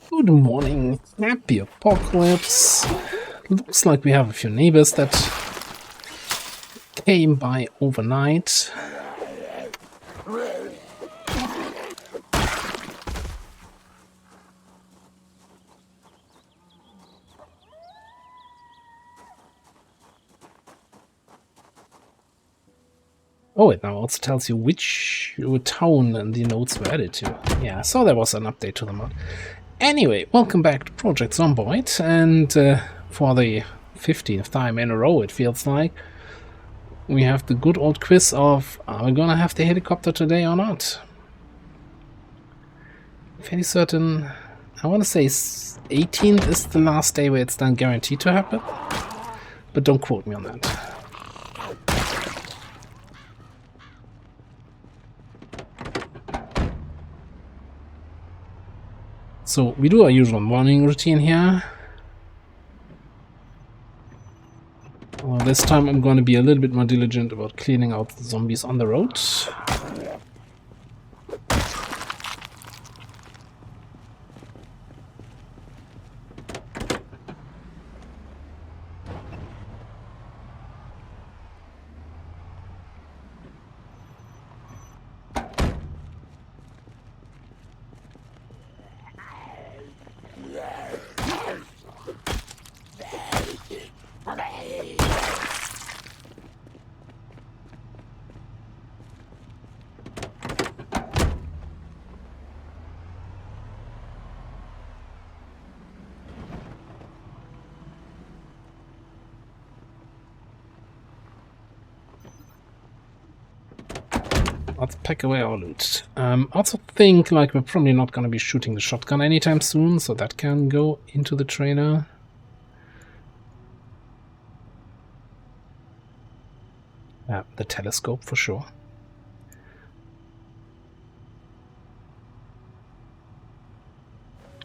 Good morning, happy apocalypse. Looks like we have a few neighbors that came by overnight. Oh, it now also tells you which town and the nodes were added to. Yeah, so there was an update to the mod. Anyway, welcome back to Project Zomboid, and for the 15th time in a row, it feels like, we have the good old quiz of, are we gonna have the helicopter today or not? Fairly certain, I want to say 18th is the last day where it's then guaranteed to happen, but don't quote me on that. So we do our usual morning routine here. Well, this time I'm going to be a little bit more diligent about cleaning out the zombies on the road. Let's pack away our loot. Also think like we're probably not going to be shooting the shotgun anytime soon, so that can go into the trailer. The telescope for sure.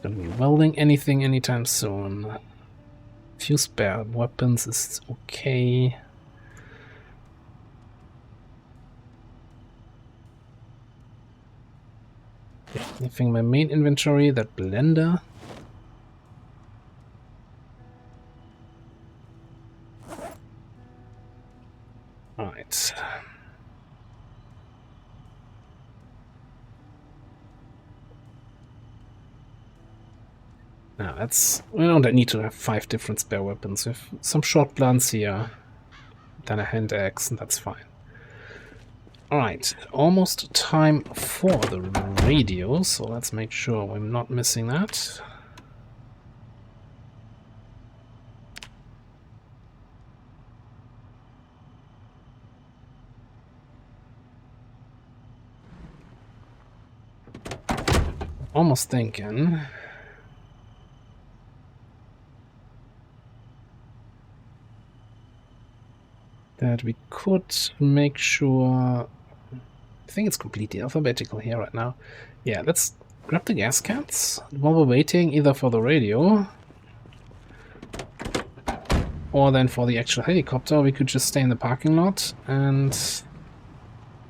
Gonna be welding anything anytime soon. Few spare weapons is okay. Anything in my main inventory, that blender. Alright. Now we don't need to have 5 different spare weapons. We have some short blunts here, then a hand axe, and that's fine. Alright, almost time for the radio, so let's make sure we're not missing that. Almost thinking that we could make sure... I think it's completely alphabetical here right now. Yeah, let's grab the gas cans while we're waiting either for the radio or then for the actual helicopter. We could just stay in the parking lot and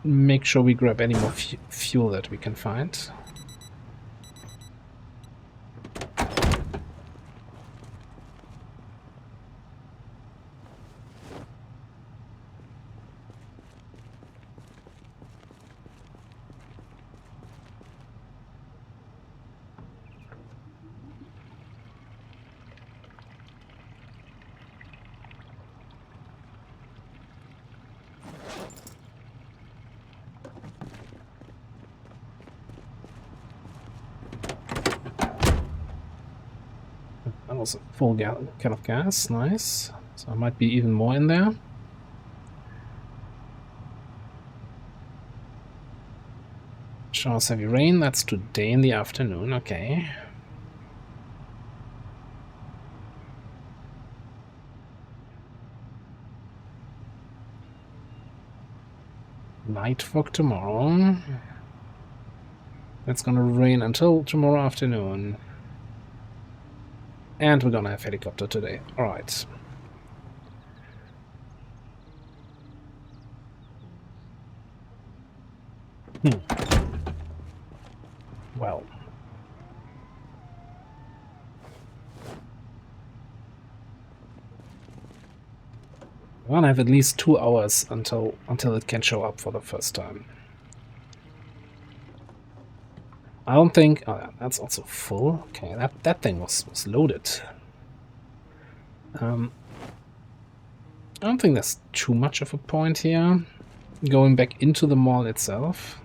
make sure we grab any more fuel that we can find. That was a full can of gas, nice. So there might be even more in there. Showers heavy rain, that's today in the afternoon, okay. Light fog tomorrow. It's gonna rain until tomorrow afternoon. And we're gonna have helicopter today. Alright. Well. I want to have at least 2 hours until it can show up for the first time. I don't think... Oh, that's also full. Okay, that thing was loaded. I don't think there's too much of a point here. Going back into the mall itself.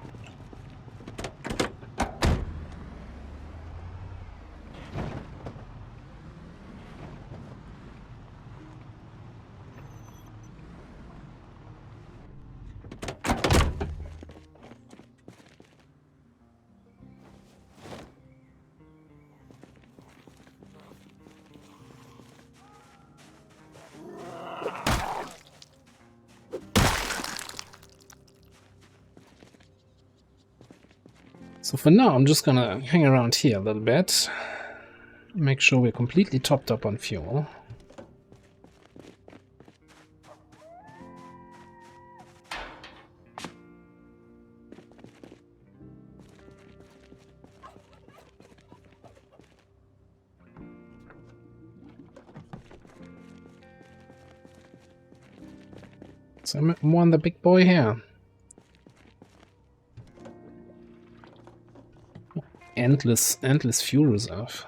So for now, I'm just gonna hang around here a little bit. Make sure we're completely topped up on fuel. So I'm on the big boy here. Endless fuel reserve.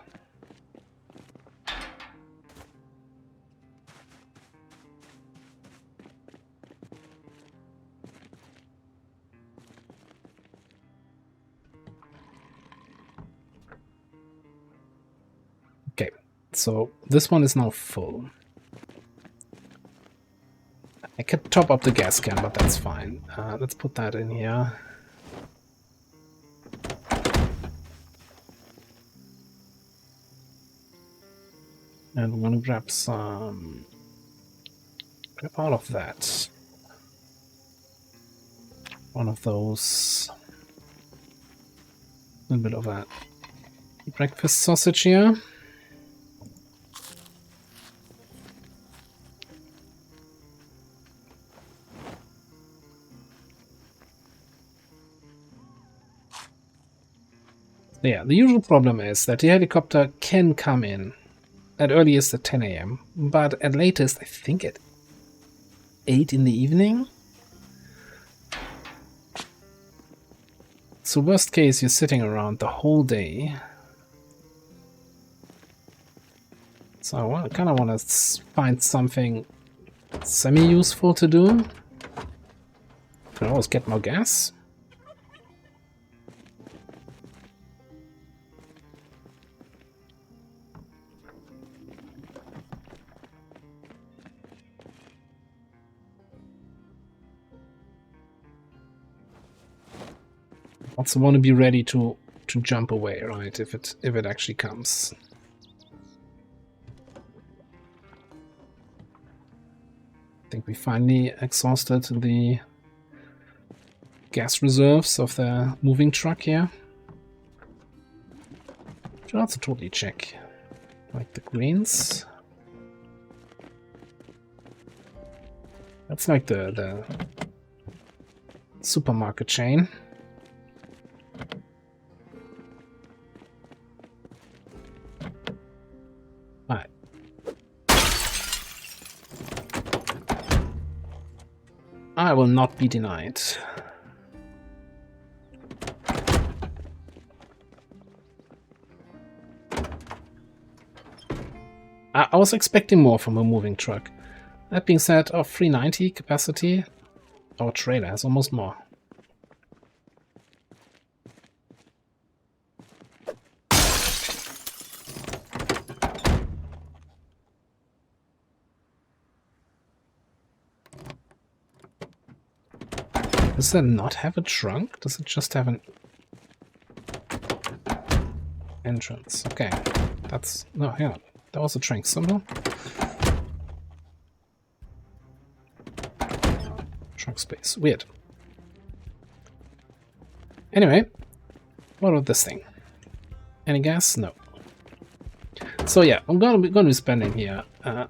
Okay, so this one is now full. I could top up the gas can, but that's fine. Let's put that in here. And I'm gonna grab some... grab all of that. One of those... a little bit of a breakfast sausage here. Yeah, the usual problem is that the helicopter can come in at earliest at 10 AM, but at latest, I think at 8 in the evening. So worst case, you're sitting around the whole day. So I kind of want to find something semi-useful to do. Can always get more gas. Also want to be ready to jump away, right? If it actually comes. I think we finally exhausted the gas reserves of the moving truck here. Should also totally check, like the greens. That's like the supermarket chain. Alright. I will not be denied. I was expecting more from a moving truck. That being said, 390 capacity, our trailer has almost more. Does that not have a trunk? Does it just have an entrance? Okay, that's... no, yeah, that was a trunk symbol. Trunk space, weird. Anyway, what about this thing? Any gas? No. So yeah, I'm gonna be spending here a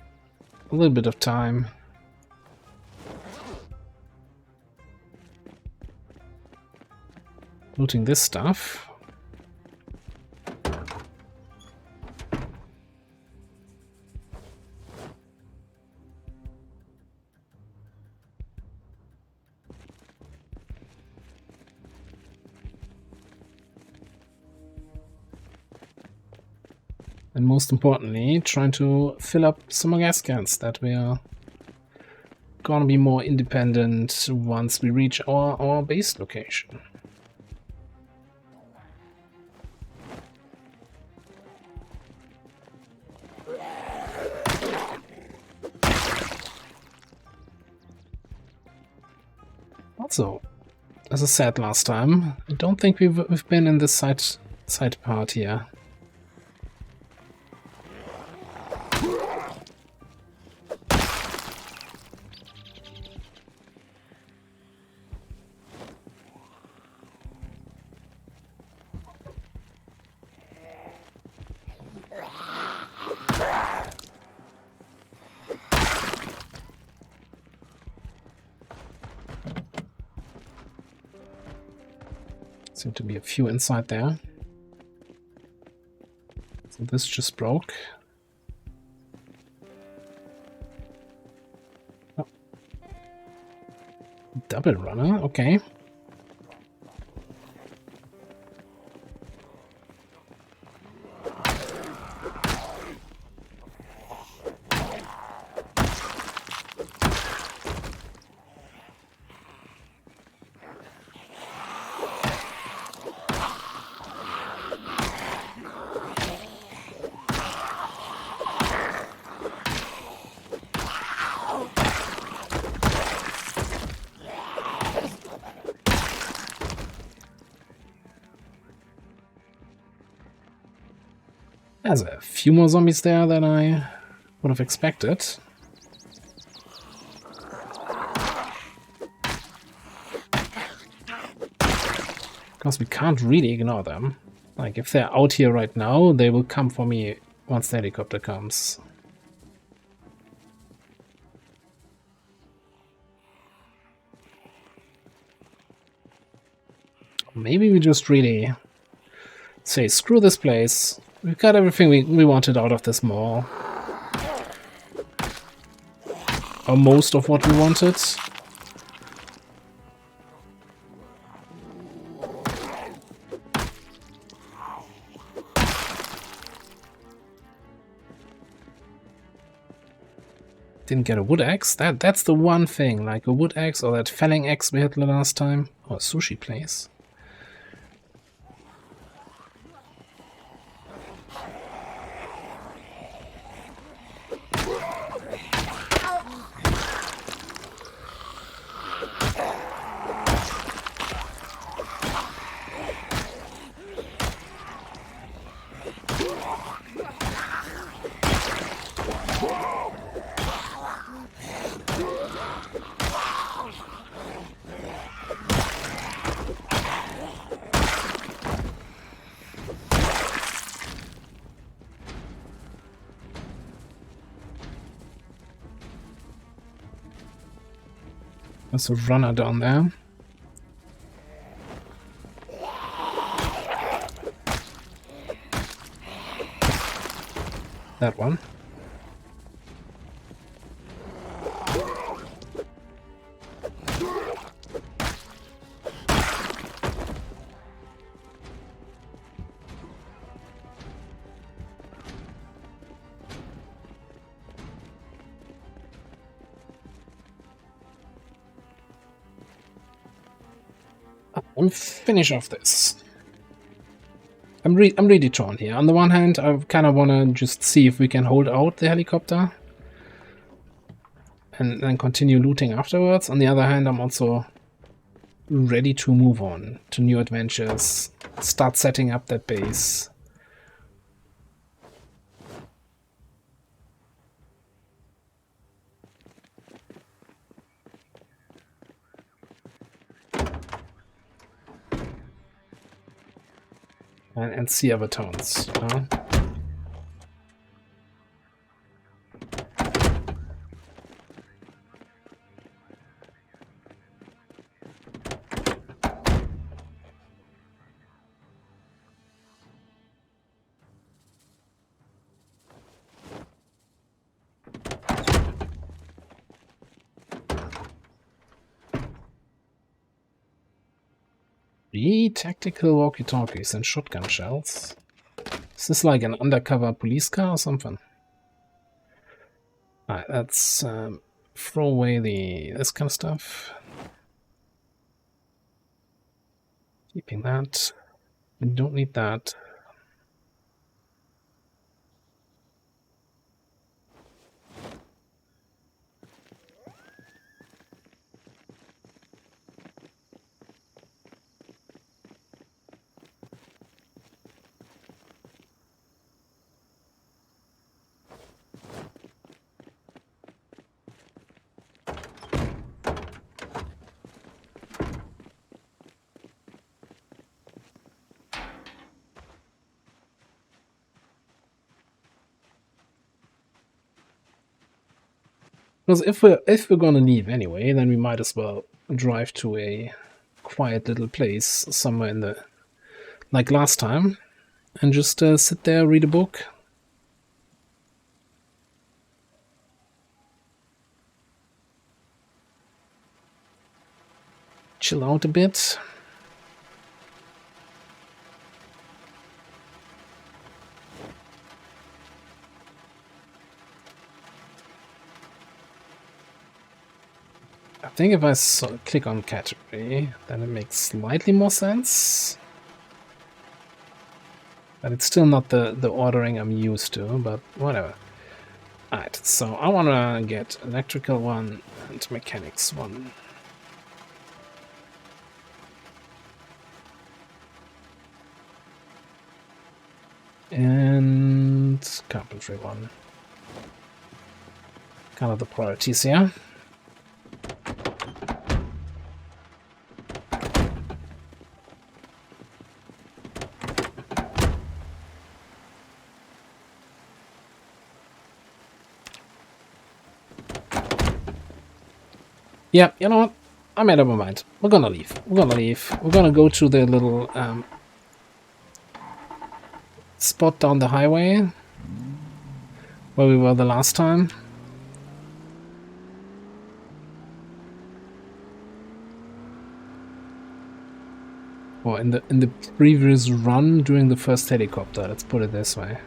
little bit of time looting this stuff. And most importantly, trying to fill up some more gas cans that we are gonna be more independent once we reach our base location. Also, as I said last time, I don't think we've been in this side part here. Seem to be a few inside there. So this just broke. Oh. Double runner, okay. There's a few more zombies there than I would have expected. Because we can't really ignore them. Like, if they're out here right now, they will come for me once the helicopter comes. Maybe we just really say, screw this place. We've got everything we wanted out of this mall. Or most of what we wanted. Didn't get a wood axe. That's the one thing, like a wood axe or that felling axe we had the last time. Or a sushi place. There's a runner down there. That one. And finish off this. I'm really torn here. On the one hand, I kind of want to just see if we can hold out the helicopter and then continue looting afterwards. On the other hand, I'm also ready to move on to new adventures, start setting up that base. And see other towns, you know? Three tactical walkie-talkies and shotgun shells. Is this like an undercover police car or something? Alright, let's throw away this kind of stuff. Keeping that. We don't need that. Because if we're gonna leave anyway, then we might as well drive to a quiet little place somewhere in the, like last time, and just sit there, read a book. Chill out a bit. I think if I click on category, then it makes slightly more sense. But it's still not the ordering I'm used to, but whatever. Alright, so I want to get electrical one and mechanics one. And carpentry one. Kind of the priorities here. Yeah, you know what? I made up my mind. We're gonna leave. We're gonna leave. We're gonna go to the little spot down the highway where we were the last time. Or in the previous run during the first helicopter, let's put it this way.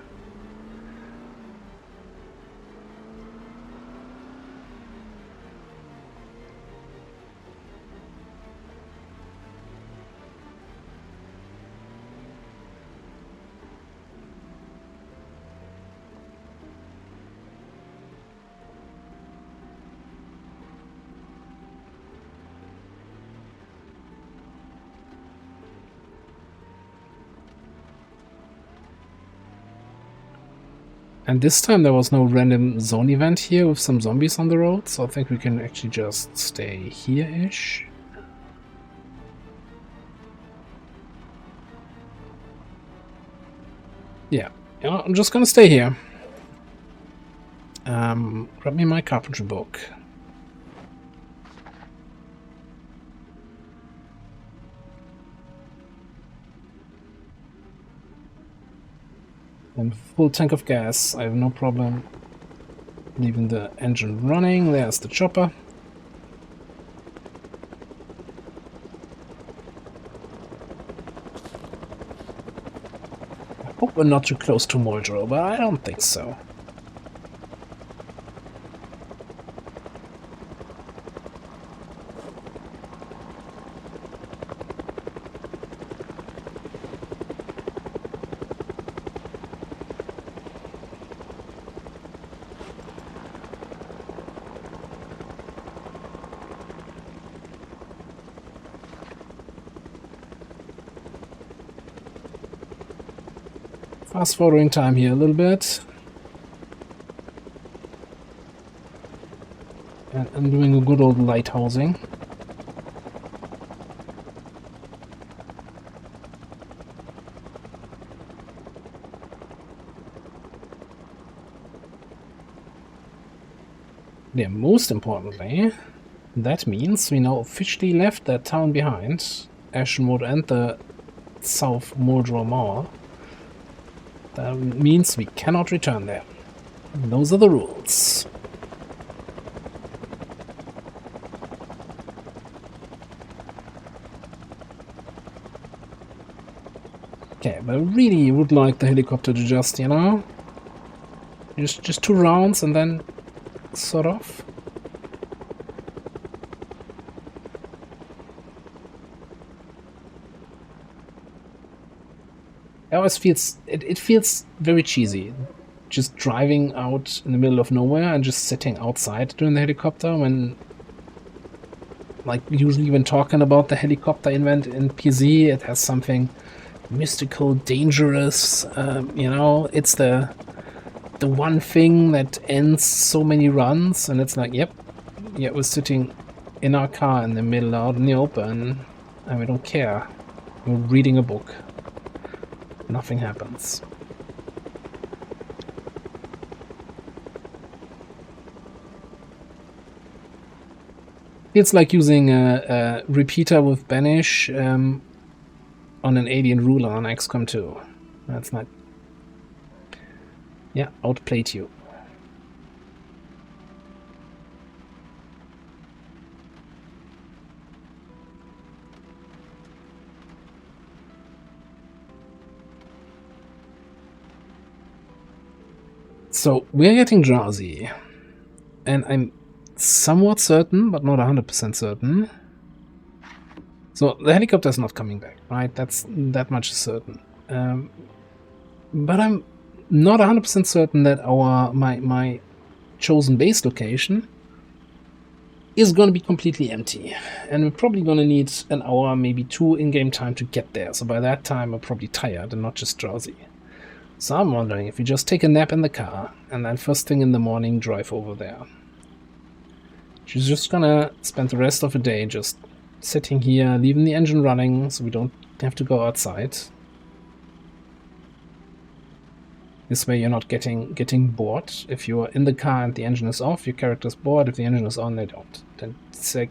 And this time there was no random zone event here with some zombies on the road, so I think we can actually just stay here-ish. Yeah, you know, I'm just gonna stay here. Grab me my carpentry book. And full tank of gas. I have no problem leaving the engine running. There's the chopper. I hope we're not too close to Moldro, but I don't think so. Fast forwarding time here a little bit. And I'm doing a good old lighthousing. Yeah, most importantly, that means we now officially left that town behind, Ashenwood and the South Moldro Mall. That means we cannot return there. Those are the rules. Okay, but I really would like the helicopter to just, you know, just 2 rounds and then sort of. It always feels, it feels very cheesy. Just driving out in the middle of nowhere and just sitting outside during the helicopter when, like, usually when talking about the helicopter event in PZ, it has something mystical, dangerous, you know, it's the one thing that ends so many runs, and it's like, yep, yeah, we're sitting in our car in the middle out in the open, and we don't care. We're reading a book. Nothing happens. It's like using a repeater with Banish on an alien ruler on XCOM 2. That's not... Yeah, outplayed you. So, we're getting drowsy. And I'm somewhat certain, but not 100% certain. So, the helicopter is not coming back, right? That much is certain. But I'm not 100% certain that my chosen base location is going to be completely empty. And we're probably going to need an hour, maybe 2 in-game time to get there. So by that time, I'm probably tired and not just drowsy. So I'm wondering if we just take a nap in the car and then first thing in the morning drive over there. She's just gonna spend the rest of the day just sitting here, leaving the engine running so we don't have to go outside. This way you're not getting bored. If you're in the car and the engine is off, your character's bored. If the engine is on, they don't. Then it's like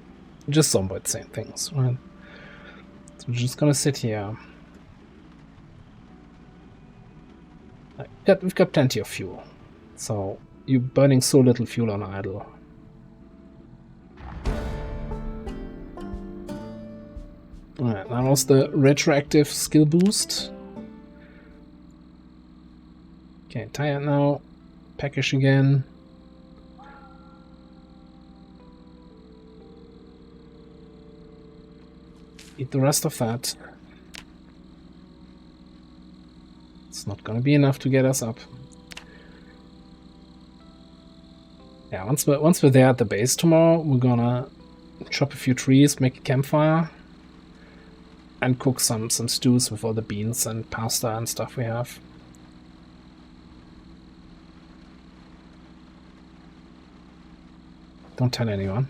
just Zomboid saying things, right? So we're just gonna sit here. We've got plenty of fuel. So you're burning so little fuel on idle. Alright, that was the retroactive skill boost. Okay, tired now. Package again. Eat the rest of that. It's not gonna be enough to get us up. Yeah, once we're there at the base tomorrow, we're gonna chop a few trees, make a campfire, and cook some stews with all the beans and pasta and stuff we have. Don't tell anyone.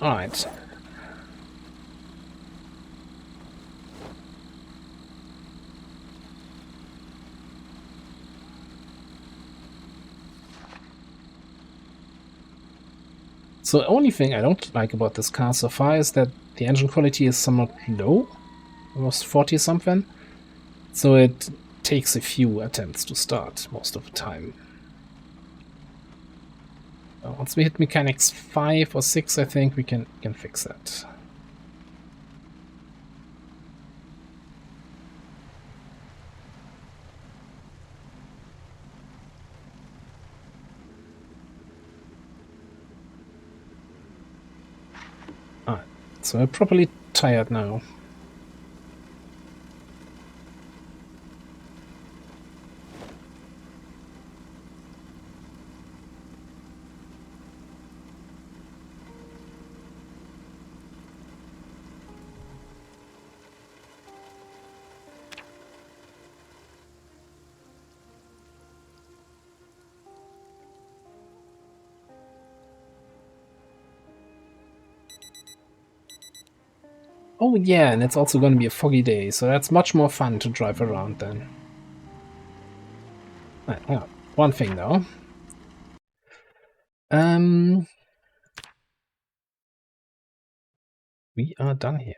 Alright. So the only thing I don't like about this car so far is that the engine quality is somewhat low. Almost 40 something. So it takes a few attempts to start most of the time. Once we hit mechanics 5 or 6, I think we can fix that. Alright, so I'm properly tired now. Oh yeah, and it's also going to be a foggy day, so that's much more fun to drive around then. Right, hang on. One thing though. We are done here.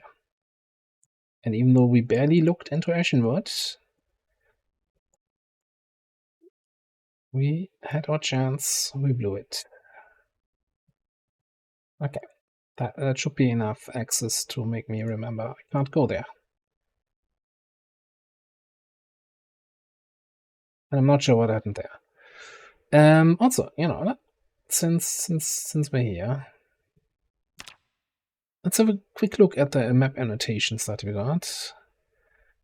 And even though we barely looked into Ashenwood, we had our chance, we blew it. Okay, that should be enough access to make me remember I can't go there. And I'm not sure what happened there. Also, you know, since we're here, let's have a quick look at the map annotations that we got.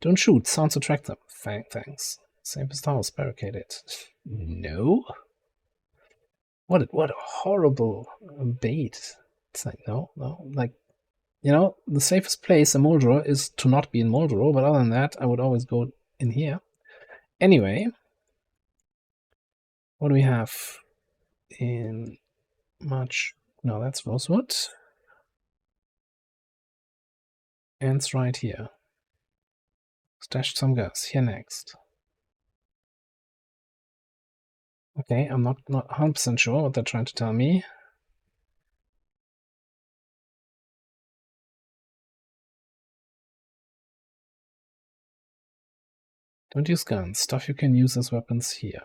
Don't shoot, sounds attract them. Thanks. Safest house, barricaded. No? What a horrible bait. It's like, no, like, you know, the safest place in Moldro is to not be in Moldro, but other than that, I would always go in here. Anyway, what do we have in March? No, that's Rosewood. And it's right here. Stashed some gas. Here next. Okay, I'm not 100% sure what they're trying to tell me. Don't use guns. Stuff you can use as weapons here.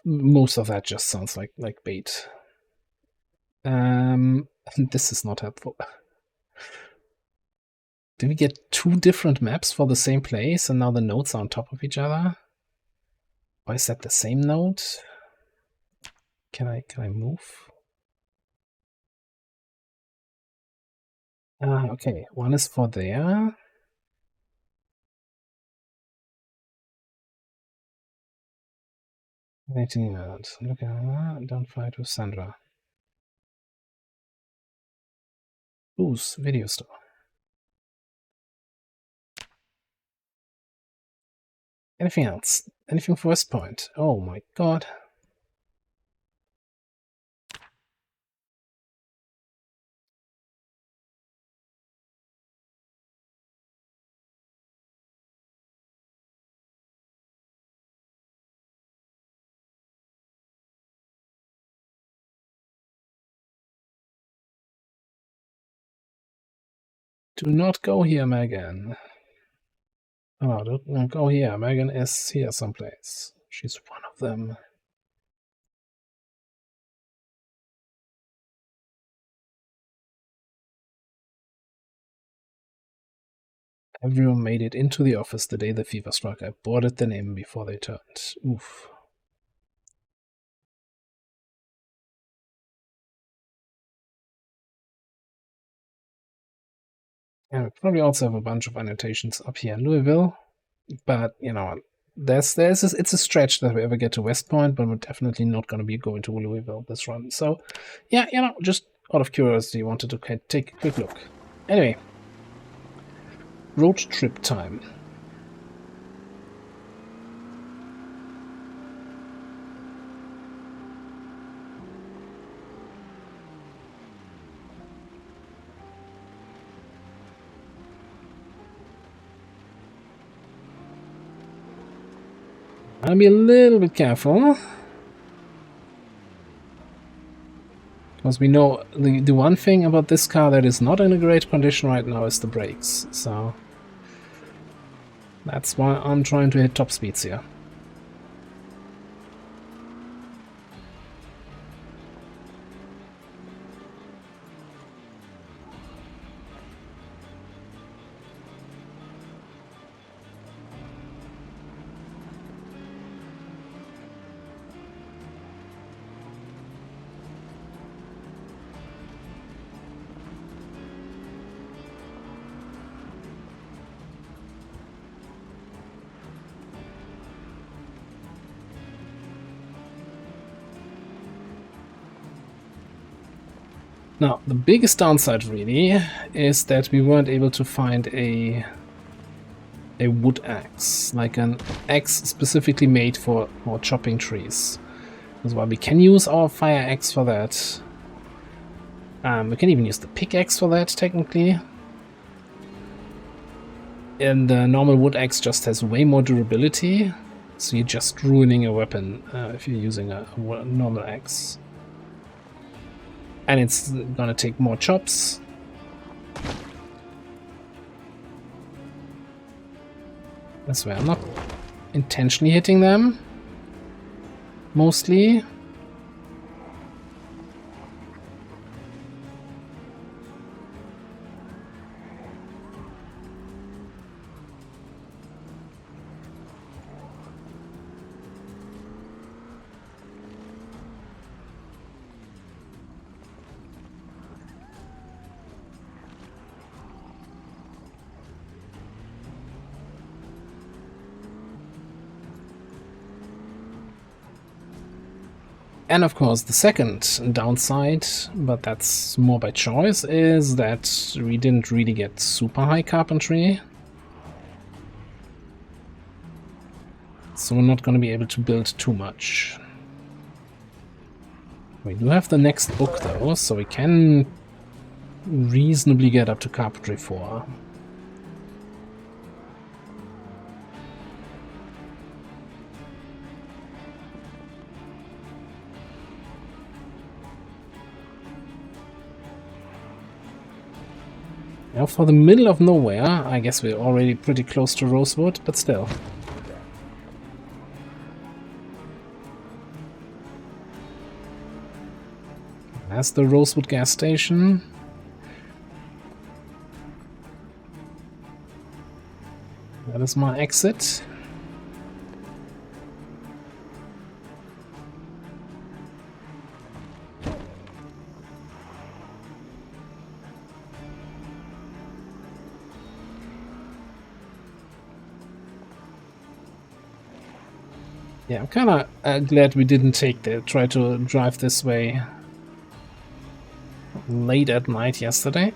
Most of that just sounds like bait. This is not helpful. Did we get 2 different maps for the same place and now the nodes are on top of each other? Or is that the same node? Can I move? Okay, one is for there. Waiting out. Look at don't fight with Sandra. Boost video store. Anything else? Anything for West Point? Oh my god. Do not go here, Megan. Oh, don't go here. Megan is here someplace. She's one of them. Everyone made it into the office the day the fever struck. I boarded them in before they turned. Oof. And we probably also have a bunch of annotations up here in Louisville, but you know, it's a stretch that we ever get to West Point, but we're definitely not going to be going to Louisville this run. So, yeah, you know, just out of curiosity, wanted to take a quick look. Anyway, road trip time. I'll be a little bit careful. Because we know the one thing about this car that is not in a great condition right now is the brakes. So that's why I'm trying to hit top speeds here. Now, the biggest downside really is that we weren't able to find a wood axe, like an axe specifically made for chopping trees. As well, we can use our fire axe for that. We can even use the pickaxe for that, technically. And the normal wood axe just has way more durability, so you're just ruining a weapon if you're using a normal axe. And it's gonna take more chops. I swear, I'm not intentionally hitting them. Mostly. And of course, the second downside, but that's more by choice, is that we didn't really get super high carpentry. So we're not going to be able to build too much. We do have the next book though, so we can reasonably get up to carpentry 4. Now for the middle of nowhere, I guess we're already pretty close to Rosewood, but still. That's the Rosewood gas station. That is my exit. Yeah, I'm kind of glad we didn't try to drive this way late at night yesterday.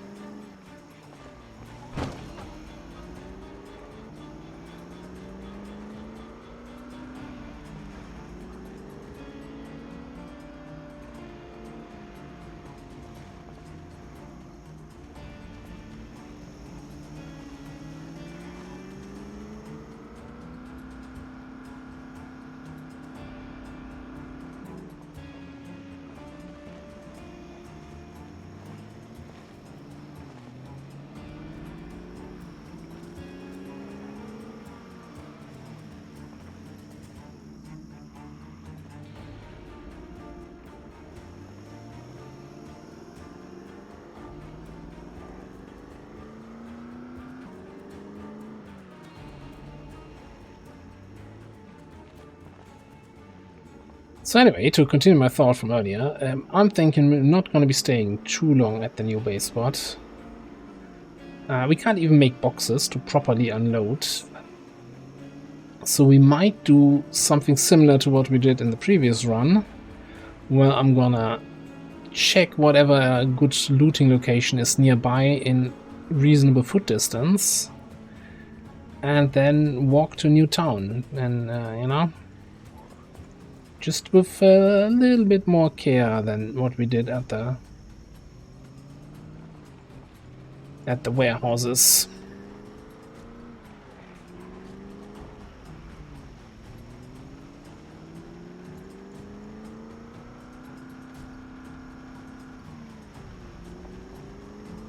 So anyway, to continue my thought from earlier, I'm thinking we're not going to be staying too long at the new base spot. We can't even make boxes to properly unload. So we might do something similar to what we did in the previous run, where I'm gonna check whatever good looting location is nearby in reasonable foot distance, and then walk to New Town, and you know, just with a little bit more care than what we did at the warehouses.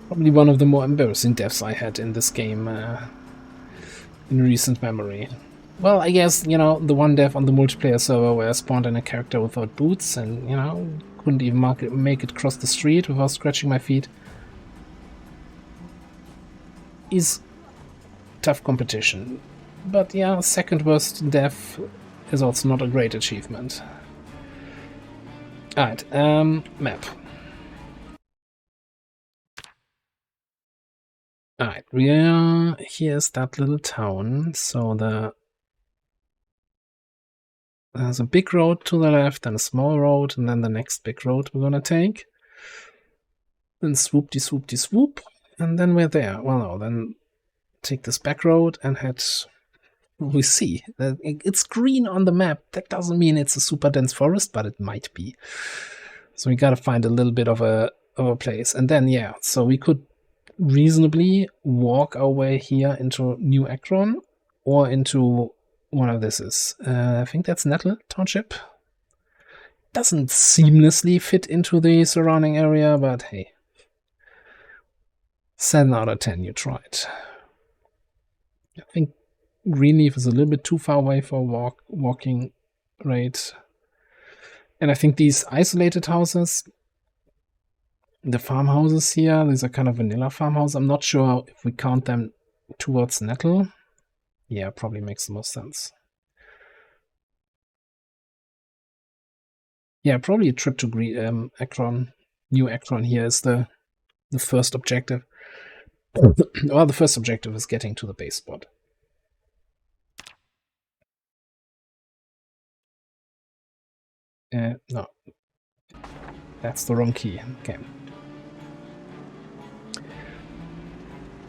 Probably one of the more embarrassing deaths I had in this game in recent memory. Well, I guess, you know, the one death on the multiplayer server where I spawned in a character without boots and, you know, couldn't even make it across the street without scratching my feet is tough competition. But yeah, second worst death is also not a great achievement. Alright, map. Alright, here's that little town, so there's a big road to the left and a small road, and then the next big road we're gonna take. Then swoop-de-swoop-de-swoop, and then we're there. Well, no, then take this back road and head... We see, it's green on the map. That doesn't mean it's a super dense forest, but it might be. So we gotta find a little bit of a place. And then, yeah, so we could reasonably walk our way here into New Akron or into one of this. I think that's Nettle Township. Doesn't seamlessly fit into the surrounding area, but hey. 7 out of 10, you tried. I think Greenleaf is a little bit too far away for a walking rate. And I think these isolated houses, the farmhouses here, these are kind of vanilla farmhouses. I'm not sure if we count them towards Nettle. Yeah, probably makes the most sense. Yeah, probably a trip to Akron. New Akron here is the first objective. Well, the first objective is getting to the base spot. No. That's the wrong key. Okay.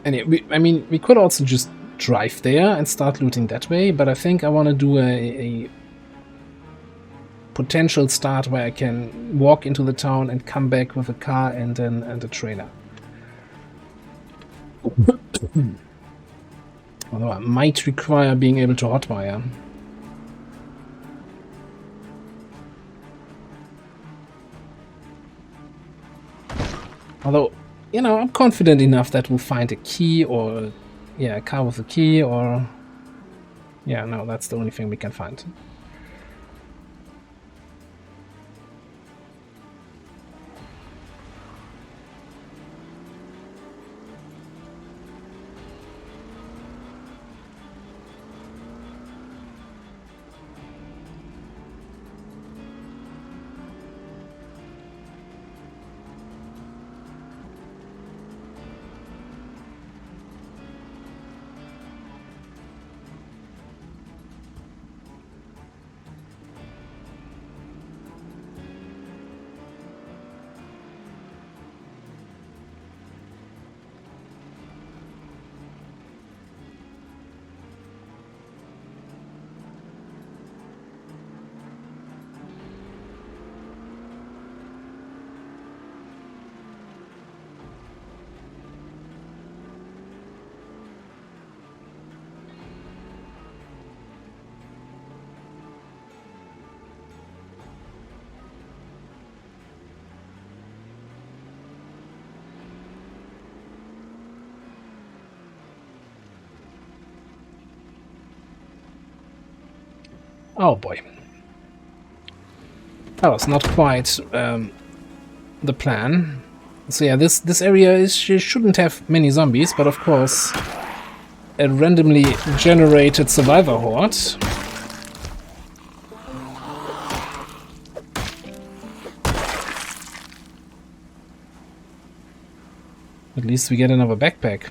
Anyway, we could also just drive there and start looting that way, but I think I want to do a potential start where I can walk into the town and come back with a car and a trailer. Although I might require being able to hotwire. Although, you know, I'm confident enough that we'll find a key or, yeah, a car with a key or... Yeah, no, that's the only thing we can find. Oh boy. That was not quite the plan. So yeah, this area shouldn't have many zombies, but of course a randomly generated survivor horde. At least we get another backpack.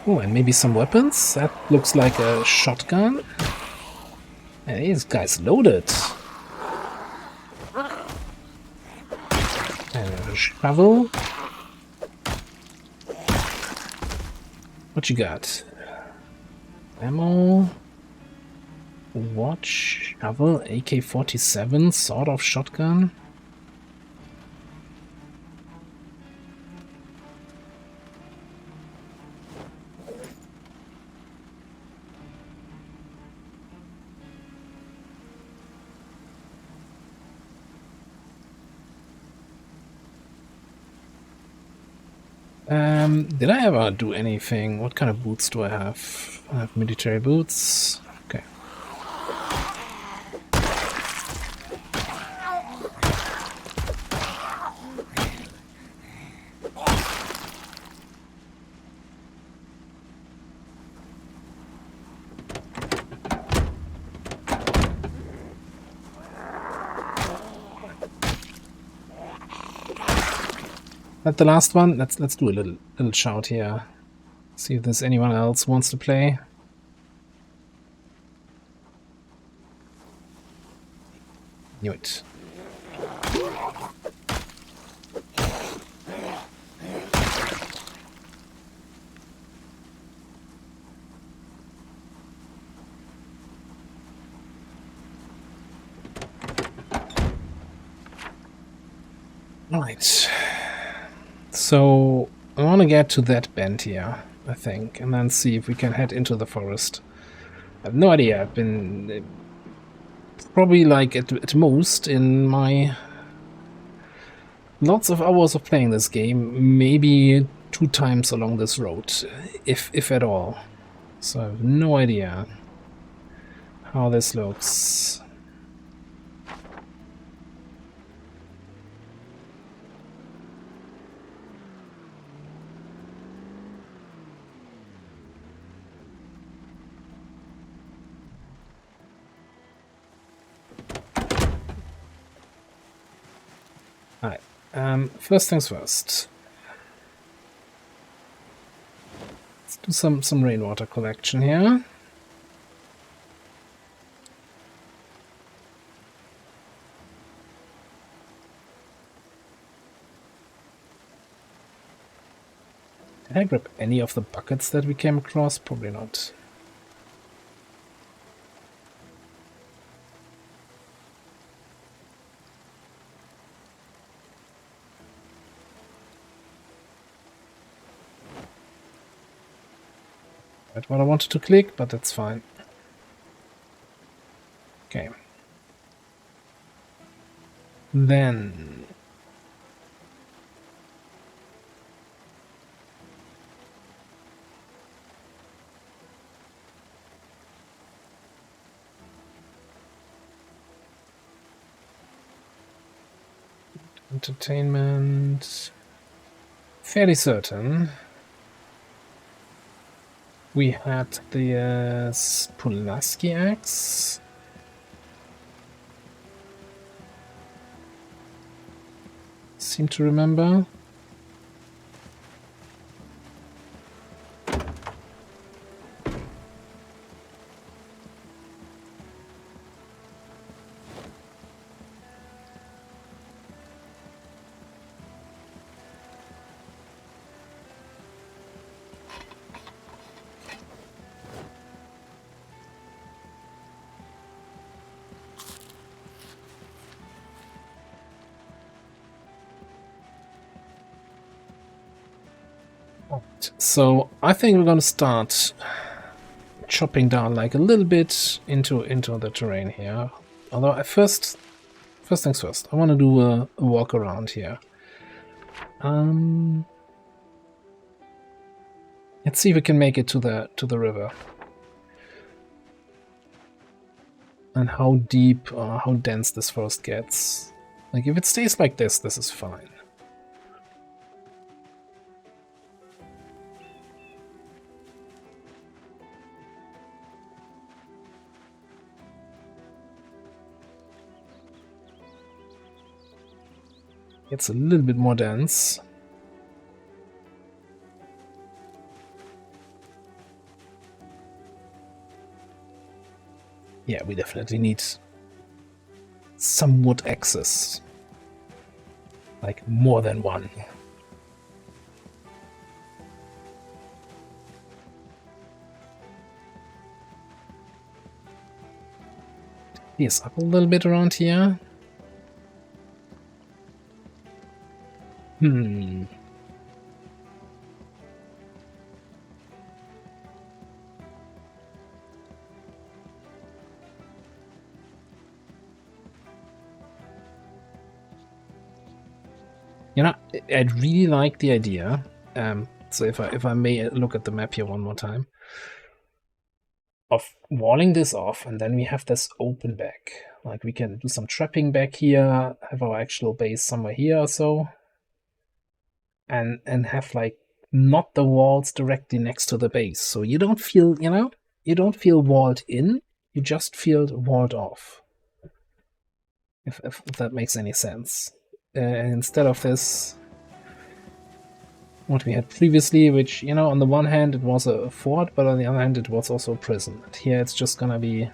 Oh, and maybe some weapons? That looks like a shotgun. Hey, this guy's loaded. And a shovel. What you got? Ammo. Watch. Shovel. AK-47. Sort of shotgun. Did I ever do anything? What kind of boots do I have? I have military boots. Okay. At the last one, let's do a little shout here. See if there's anyone else who wants to play. Knew it. Right. So I want to get to that bend here, I think, and then see if we can head into the forest. I have no idea. I've been probably like at most in my lots of hours of playing this game, maybe 2 times along this road, if at all. So I have no idea how this looks. Alright, first things first. Let's do some rainwater collection here. Did I grab any of the buckets that we came across? Probably not. That's what I wanted to click, but that's fine. Okay. Then entertainment. Fairly certain we had the Pulaski axe. Seem to remember. So I think we're going to start chopping down like a little bit into the terrain here. Although first things first, I want to do a walk around here. Let's see if we can make it to the river. And how deep or how dense this forest gets. Like if it stays like this is fine. It's a little bit more dense. Yeah, we definitely need some wood axes. Like more than one. Yes, up a little bit around here. You know, I'd really like the idea So if I may look at the map here one more time, of walling this off, and then we have this open back. Like we can do some trapping back here, have our actual base somewhere here or so, and have like not the walls directly next to the base. So you don't feel, you don't feel walled in, you just feel walled off. If that makes any sense. Instead of this, what we had previously, which, on the one hand it was a fort, but on the other hand it was also a prison. And here it's just gonna be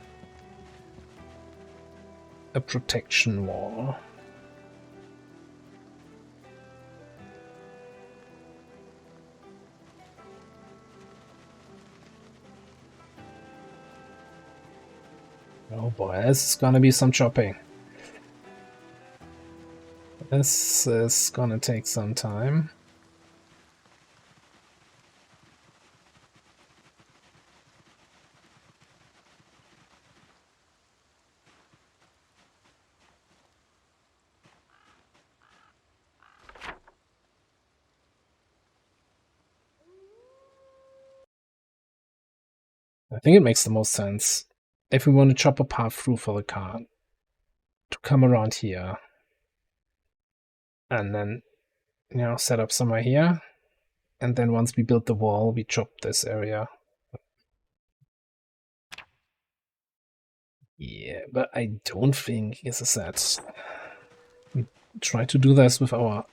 a protection wall. Oh boy, this is gonna be some chopping. This is gonna take some time. I think it makes the most sense if we want to chop a path through for the car to come around here and then, set up somewhere here. And then once we build the wall, we chop this area. Yeah, but I don't think, as I said, we try to do this with our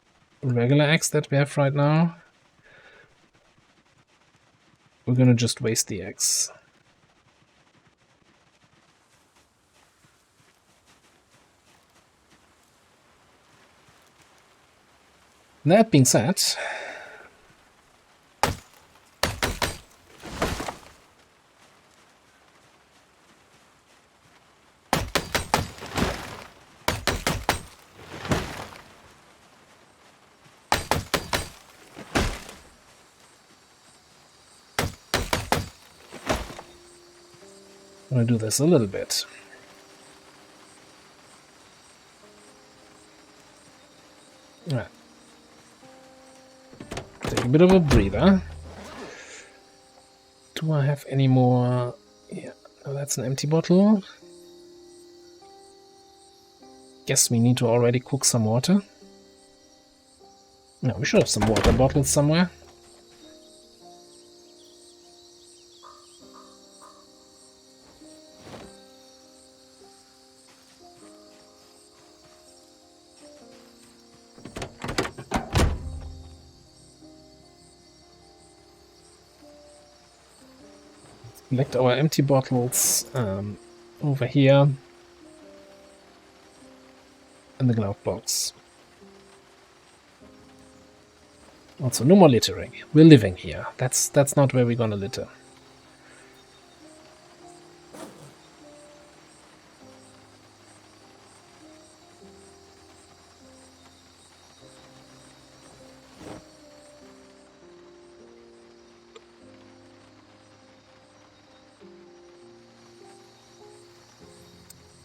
regular axe that we have right now. We're gonna just waste the axe. That being said, I'm gonna do this a little bit. Alright. Take a bit of a breather. Do I have any more? Yeah, no, that's an empty bottle. Guess we need to already cook some water. No, we should have some water bottles somewhere. Collect our empty bottles over here in the glove box. Also, no more littering. We're living here. That's not where we're gonna litter.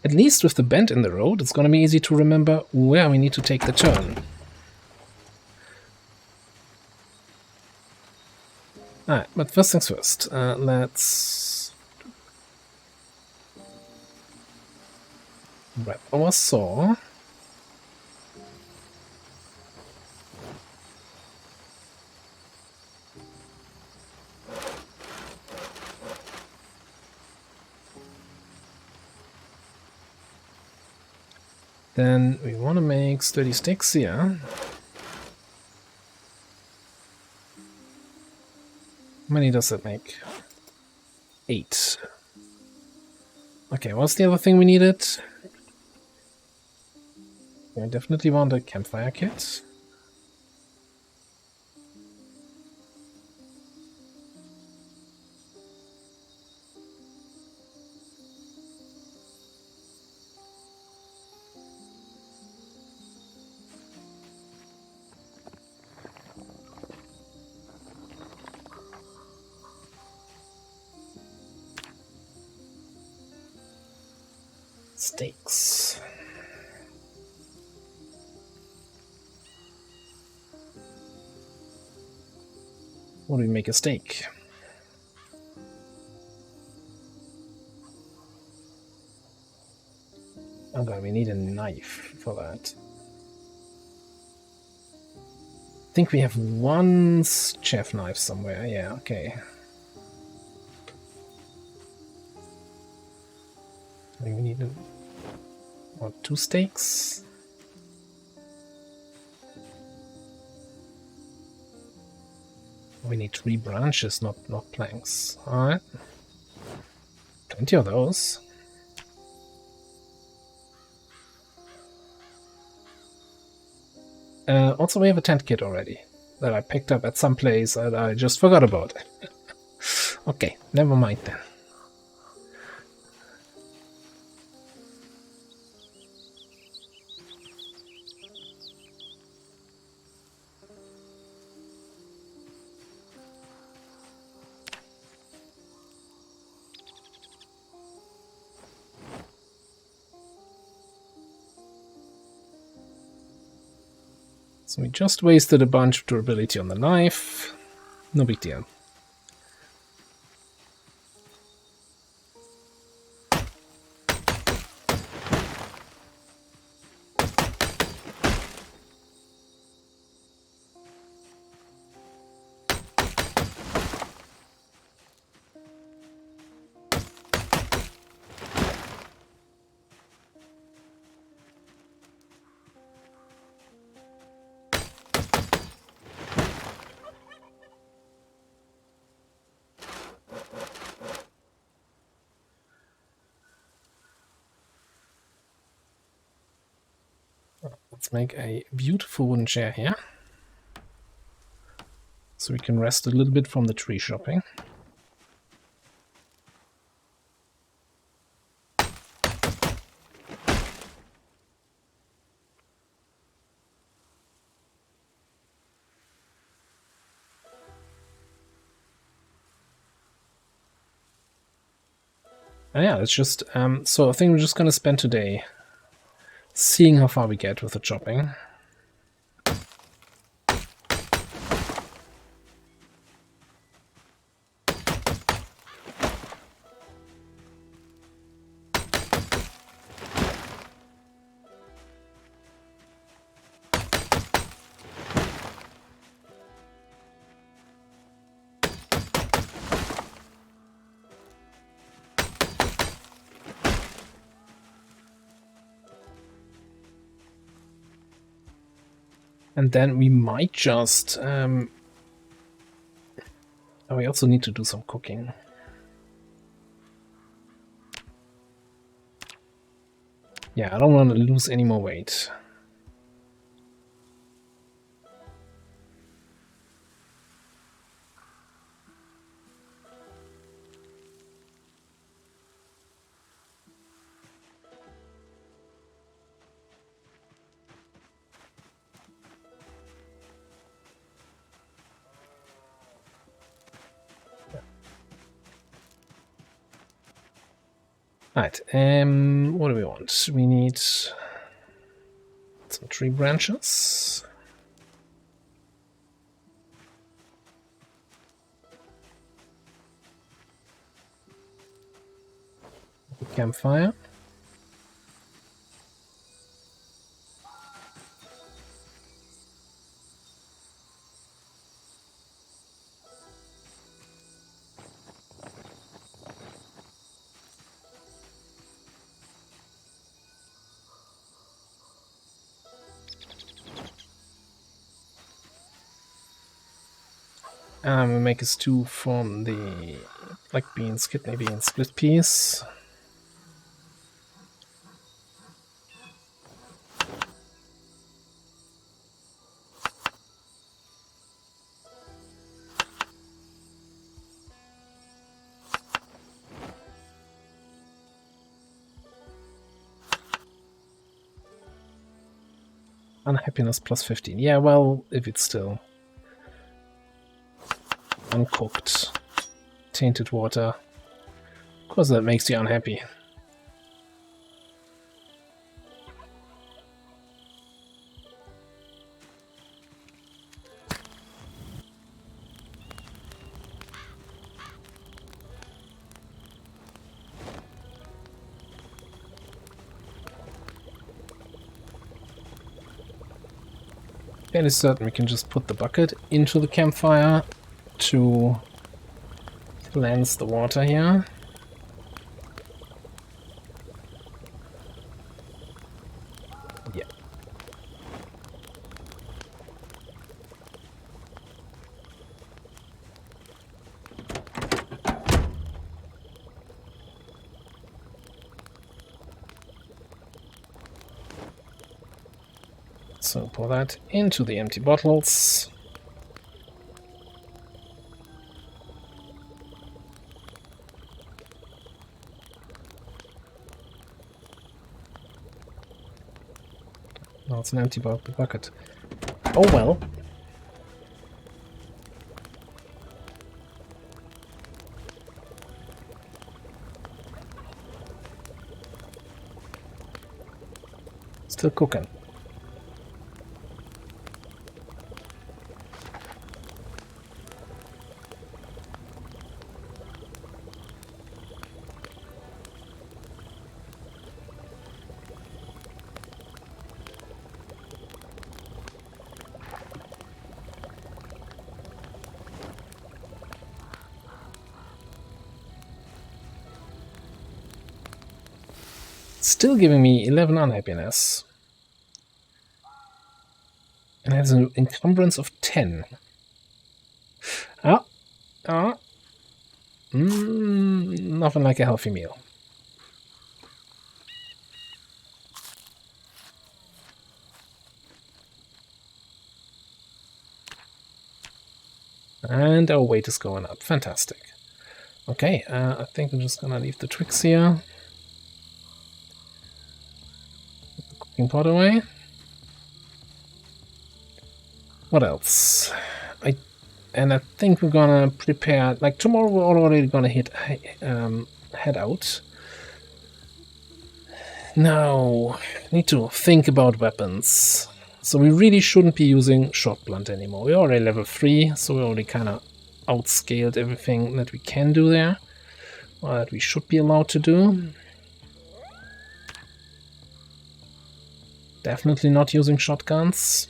At least with the bend in the road, it's gonna be easy to remember where we need to take the turn. Alright, but first things first, let's grab our saw. Then we want to make sturdy sticks here. How many does that make? 8. Okay, what's the other thing we needed? I definitely want a campfire kit. Steaks. What do we make a steak? Oh god, we need a knife for that. I think we have one chef knife somewhere. Yeah, okay. We need what, 2 steaks? We need 3 branches, not planks. Alright. Plenty of those. Also, we have a tent kit already that I picked up at some place and I just forgot about it. Okay, never mind then. So we just wasted a bunch of durability on the knife. No big deal. Let's make a beautiful wooden chair here. So we can rest a little bit from the tree shopping. And yeah, it's just, so I think we're just gonna spend today seeing how far we get with the chopping. And then we might just... oh, we also need to do some cooking. Yeah, I don't want to lose any more weight. Right, what do we want? We need some tree branches. Campfire. We make a stew from the black beans, kidney beans, split peas. Unhappiness plus 15. Yeah, well, if it's still uncooked, tainted water, of course that makes you unhappy. fairly certain we can just put the bucket into the campfire to cleanse the water here. Yeah. So pour that into the empty bottles. No, it's an empty bucket. Oh well. Still cooking. Still giving me 11 unhappiness. And has an encumbrance of 10. Nothing like a healthy meal. And our weight is going up. Fantastic. Okay, I think I'm just gonna leave the Twix here. Put the cooking pot away. What else? I think we're gonna prepare. Like tomorrow, we're already gonna head out. Now, need to think about weapons. So we really shouldn't be using short blunt anymore. We're already level 3, so we already kind of outscaled everything that we can do there, or that we should be allowed to do. Definitely not using shotguns.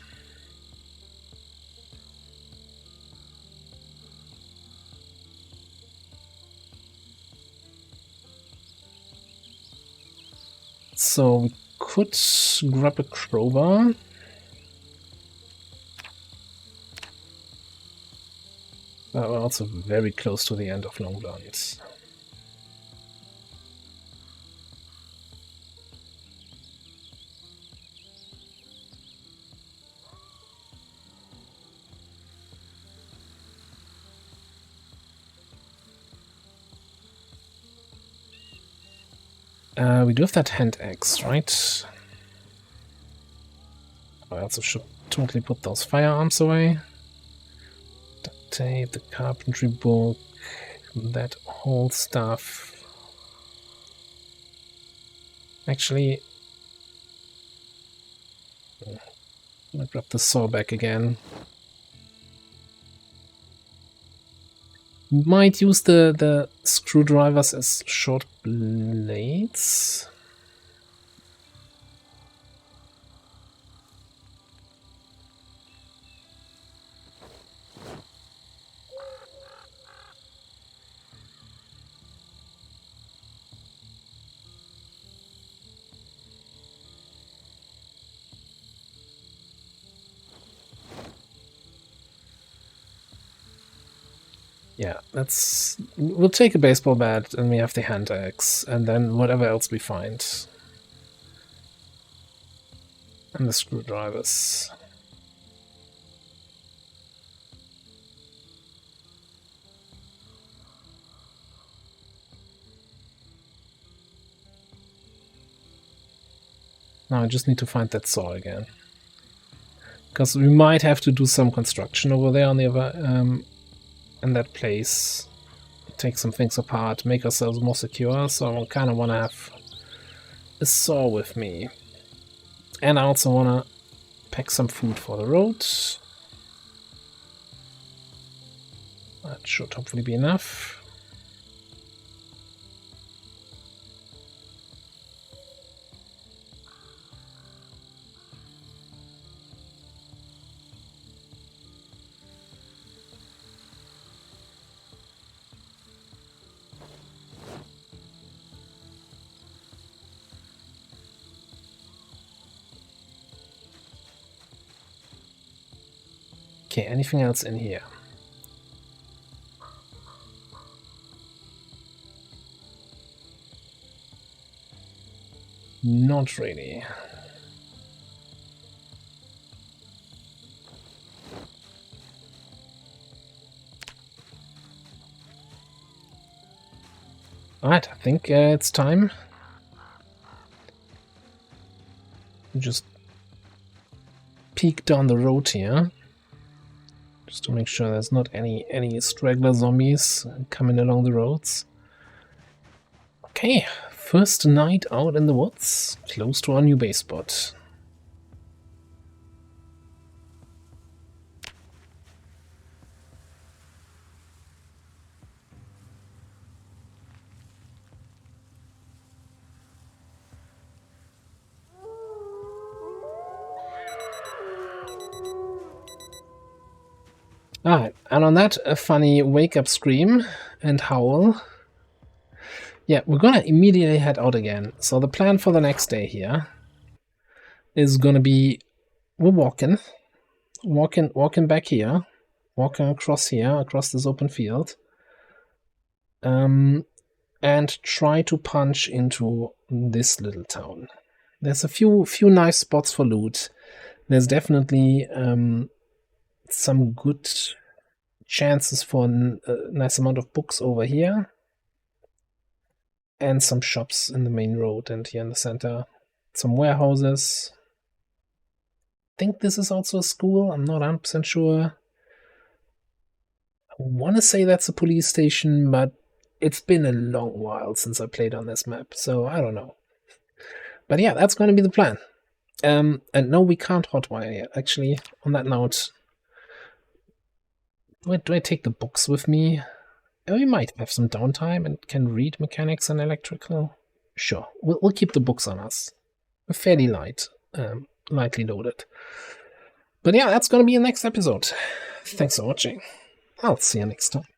So we could grab a crowbar. But we're also very close to the end of long blunt. We do have that hand axe, right? I also should totally put those firearms away. Duct tape, the carpentry book, that whole stuff. Actually, I'll grab the saw back again. Might use the screwdrivers as short blades. Yeah, we'll take a baseball bat and we have the hand axe, and then whatever else we find. And the screwdrivers. Now I just need to find that saw again. Because we might have to do some construction over there on the other, in that place. Take some things apart, make ourselves more secure, so I kind of want to have a saw with me. And I also want to pack some food for the road. That should hopefully be enough. Okay, anything else in here? Not really. Alright, I think it's time. Just peek down the road here. Just to make sure there's not any straggler zombies coming along the roads. Okay, first night out in the woods, close to our new base spot. Alright, and on that, a funny wake-up scream and howl. Yeah, we're gonna immediately head out again. So the plan for the next day here is gonna be, we're walking back here, walking across here, across this open field, and try to punch into this little town. There's a few nice spots for loot. There's definitely some good chances for a nice amount of books over here, and some shops in the main road and here in the center. Some warehouses. I think this is also a school, I'm not 100% sure. I want to say that's a police station, but it's been a long while since I played on this map, so I don't know. But yeah, that's going to be the plan. And no, we can't hotwire yet. Actually, on that note, do I take the books with me? We might have some downtime and can read mechanics and electrical. Sure, we'll keep the books on us. We're fairly lightly loaded. But yeah, that's going to be the next episode. Thanks for watching. I'll see you next time.